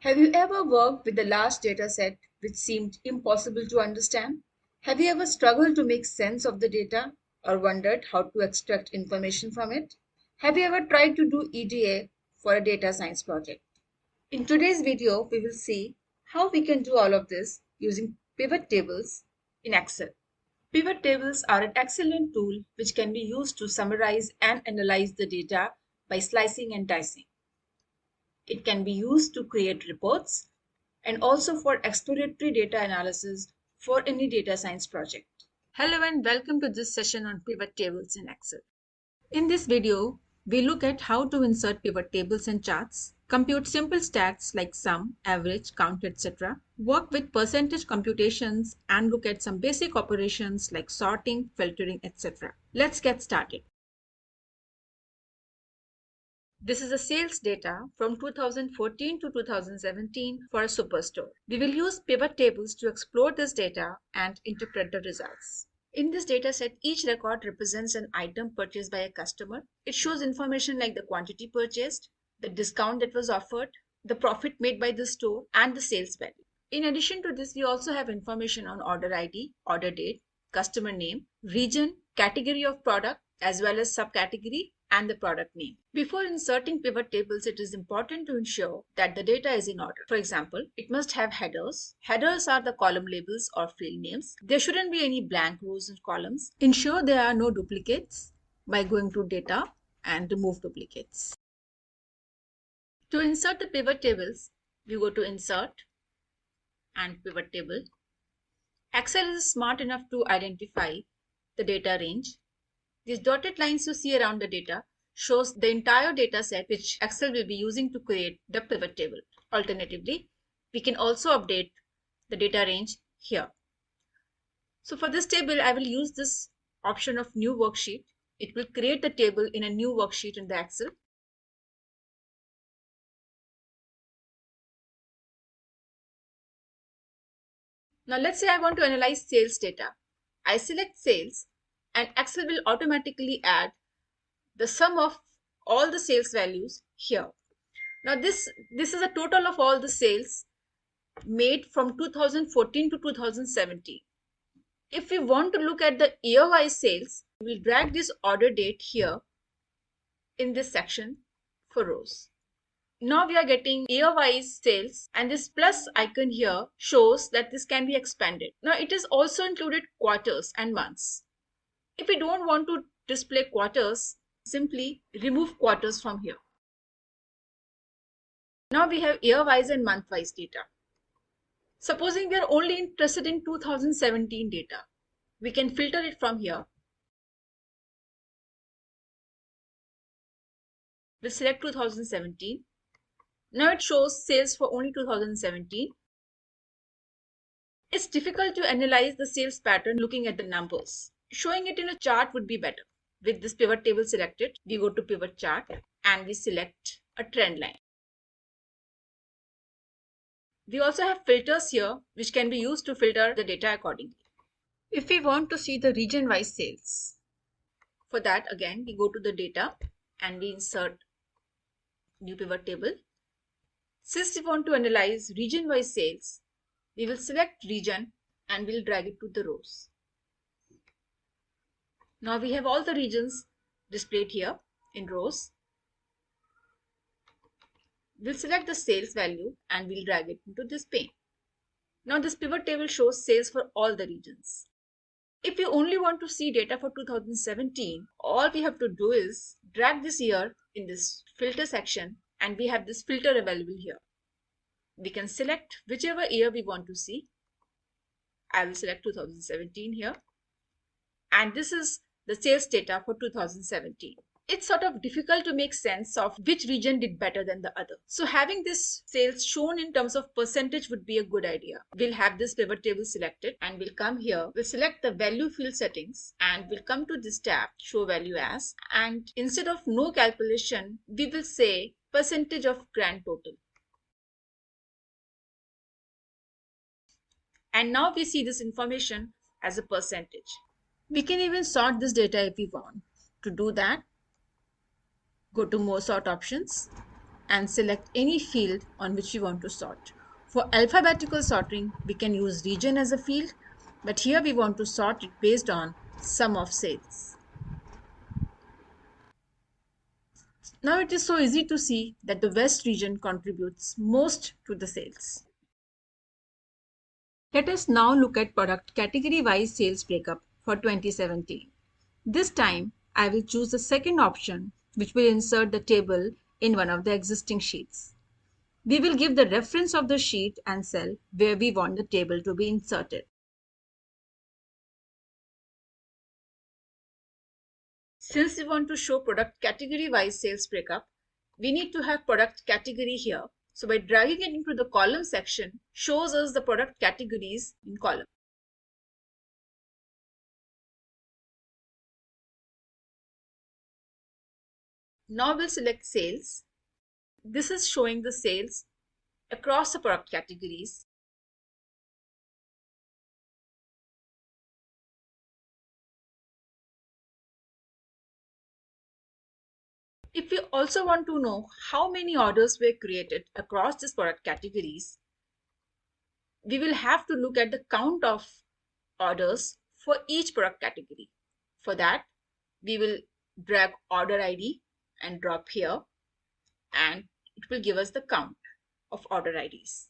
Have you ever worked with a large data set which seemed impossible to understand? Have you ever struggled to make sense of the data or wondered how to extract information from it? Have you ever tried to do EDA for a data science project? In today's video, we will see how we can do all of this using pivot tables in Excel. Pivot tables are an excellent tool which can be used to summarize and analyze the data by slicing and dicing. It can be used to create reports and also for exploratory data analysis for any data science project. Hello and welcome to this session on pivot tables in Excel. In this video, we look at how to insert pivot tables and charts, compute simple stats like sum, average, count, etc., work with percentage computations, and look at some basic operations like sorting, filtering, etc. Let's get started. This is the sales data from 2014 to 2017 for a superstore. We will use pivot tables to explore this data and interpret the results. In this data set, each record represents an item purchased by a customer. It shows information like the quantity purchased, the discount that was offered, the profit made by the store, and the sales value. In addition to this, we also have information on order ID, order date, customer name, region, category of product, as well as subcategory and the product name. Before inserting pivot tables, it is important to ensure that the data is in order. For example, it must have headers. Headers are the column labels or field names. There shouldn't be any blank rows and columns. Ensure there are no duplicates by going to data and remove duplicates. To insert the pivot tables, we go to insert and pivot table. Excel is smart enough to identify the data range. These dotted lines you see around the data shows the entire data set which Excel will be using to create the pivot table. Alternatively, we can also update the data range here. So for this table, I will use this option of new worksheet. It will create the table in a new worksheet in the Excel. Now let's say I want to analyze sales data. I select sales and Excel will automatically add the sum of all the sales values here. Now this is a total of all the sales made from 2014 to 2017. If we want to look at the year-wise sales, we will drag this order date here in this section for rows. Now we are getting year-wise sales, and this plus icon here shows that this can be expanded. Now it is also included quarters and months. If we don't want to display quarters, simply remove quarters from here. Now we have year-wise and month-wise data. Supposing we are only interested in 2017 data, we can filter it from here. We'll select 2017. Now it shows sales for only 2017. It's difficult to analyze the sales pattern looking at the numbers. Showing it in a chart would be better. With this pivot table selected, we go to pivot chart and we select a trend line. We also have filters here which can be used to filter the data accordingly. If we want to see the region-wise sales, for that again we go to the data and we insert new pivot table. Since we want to analyze region-wise sales, we will select region and we'll drag it to the rows. Now we have all the regions displayed here in rows. We'll select the sales value and we'll drag it into this pane. Now this pivot table shows sales for all the regions. If you only want to see data for 2017, all we have to do is drag this year in this filter section and we have this filter available here. We can select whichever year we want to see. I will select 2017 here. And this is the sales data for 2017. It's sort of difficult to make sense of which region did better than the other. So having this sales shown in terms of percentage would be a good idea. We'll have this pivot table selected and we'll come here. We'll select the value field settings and we'll come to this tab, show value as, and instead of no calculation, we will say percentage of grand total. And now we see this information as a percentage. We can even sort this data if we want. To do that, go to more sort options and select any field on which we want to sort. For alphabetical sorting, we can use region as a field, but here we want to sort it based on sum of sales. Now it is so easy to see that the West region contributes most to the sales. Let us now look at product category-wise sales breakup for 2017. This time, I will choose the second option, which will insert the table in one of the existing sheets. We will give the reference of the sheet and cell where we want the table to be inserted. Since we want to show product category-wise sales breakup, we need to have product category here. So by dragging it into the column section, shows us the product categories in column. Now we'll select sales. This is showing the sales across the product categories. If we also want to know how many orders were created across these product categories, we will have to look at the count of orders for each product category. For that, we will drag order ID and drop here, and it will give us the count of order IDs.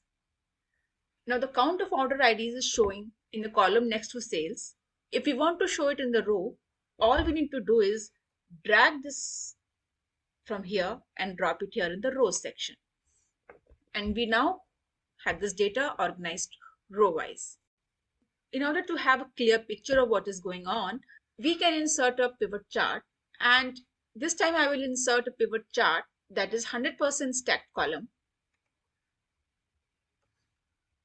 Now the count of order IDs is showing in the column next to sales. If we want to show it in the row, all we need to do is drag this from here and drop it here in the rows section. And we now have this data organized row-wise. In order to have a clear picture of what is going on, we can insert a pivot chart, and this time I will insert a pivot chart that is 100% stacked column.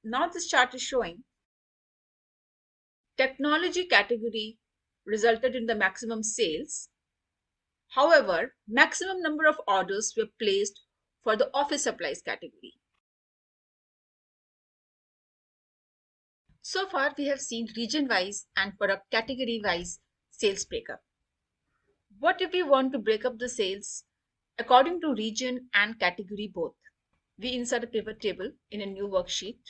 Now this chart is showing technology category resulted in the maximum sales. However, maximum number of orders were placed for the office supplies category. So far, we have seen region-wise and product category-wise sales breakup. What if we want to break up the sales according to region and category both? We insert a pivot table in a new worksheet.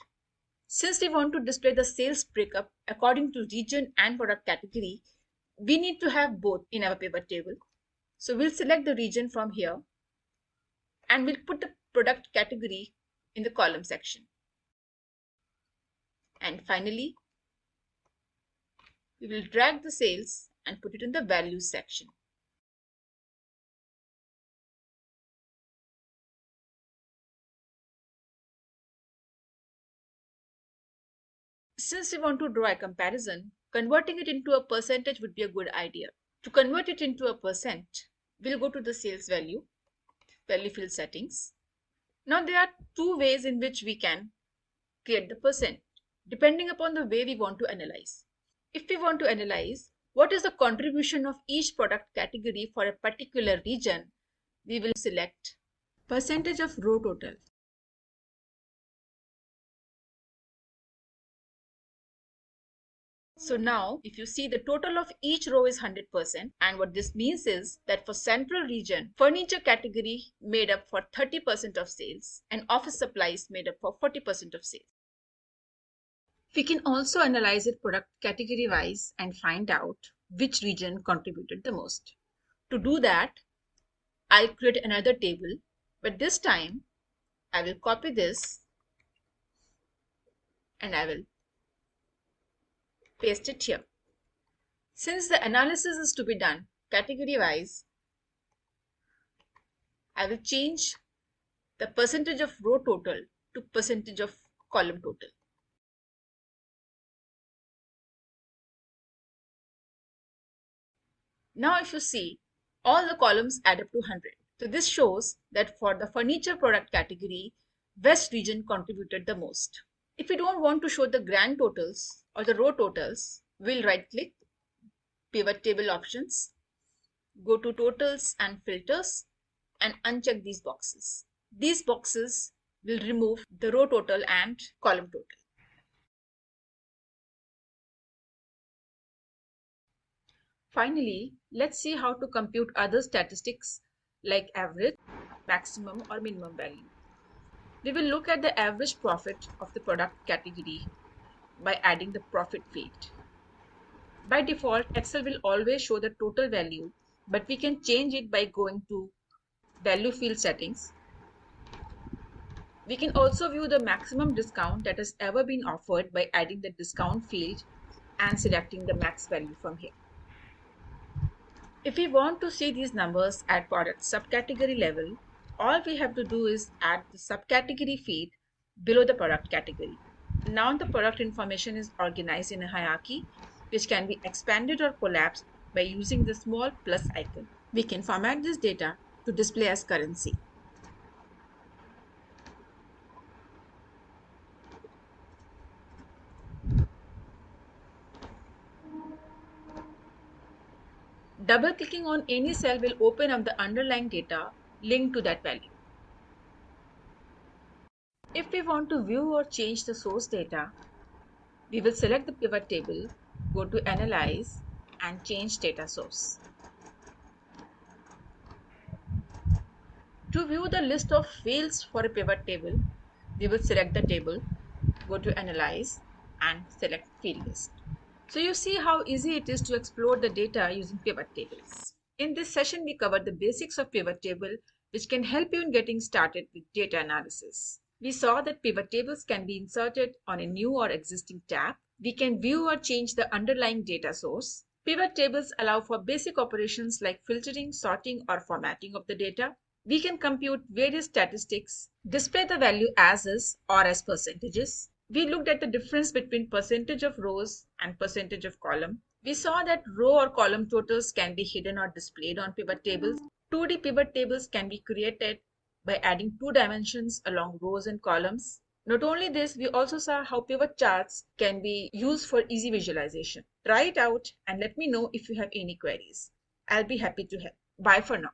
Since we want to display the sales breakup according to region and product category, we need to have both in our pivot table. So we'll select the region from here and we'll put the product category in the column section. And finally, we will drag the sales and put it in the values section. Since we want to draw a comparison, converting it into a percentage would be a good idea. To convert it into a percent, we'll go to the sales value field settings. Now there are two ways in which we can create the percent, depending upon the way we want to analyze. If we want to analyze what is the contribution of each product category for a particular region, we will select percentage of row total. So now, if you see, the total of each row is 100%, and what this means is that for central region, furniture category made up for 30% of sales and office supplies made up for 40% of sales. We can also analyze it product category wise and find out which region contributed the most. To do that, I'll create another table, but this time I will copy this and I will paste it here. Since the analysis is to be done category wise, I will change the percentage of row total to percentage of column total. Now if you see, all the columns add up to 100. So this shows that for the furniture product category, West region contributed the most. If we don't want to show the grand totals or the row totals, we'll right click, pivot table options, go to totals and filters and uncheck these boxes. These boxes will remove the row total and column total. Finally, let's see how to compute other statistics like average, maximum or minimum value. We will look at the average profit of the product category by adding the profit field. By default, Excel will always show the total value, but we can change it by going to value field settings. We can also view the maximum discount that has ever been offered by adding the discount field and selecting the max value from here. If we want to see these numbers at product subcategory level, all we have to do is add the subcategory field below the product category. Now the product information is organized in a hierarchy which can be expanded or collapsed by using the small plus icon. We can format this data to display as currency. Double-clicking on any cell will open up the underlying data linked to that value. If we want to view or change the source data, we will select the pivot table, go to Analyze, and change data source. To view the list of fields for a pivot table, we will select the table, go to Analyze, and select Field List. So you see how easy it is to explore the data using pivot tables. In this session, we covered the basics of pivot table, which can help you in getting started with data analysis. We saw that pivot tables can be inserted on a new or existing tab. We can view or change the underlying data source. Pivot tables allow for basic operations like filtering, sorting, or formatting of the data. We can compute various statistics, display the value as is or as percentages. We looked at the difference between percentage of rows and percentage of column. We saw that row or column totals can be hidden or displayed on pivot tables. 2D pivot tables can be created by adding 2 dimensions along rows and columns. Not only this, we also saw how pivot charts can be used for easy visualization. Try it out and let me know if you have any queries. I'll be happy to help. Bye for now.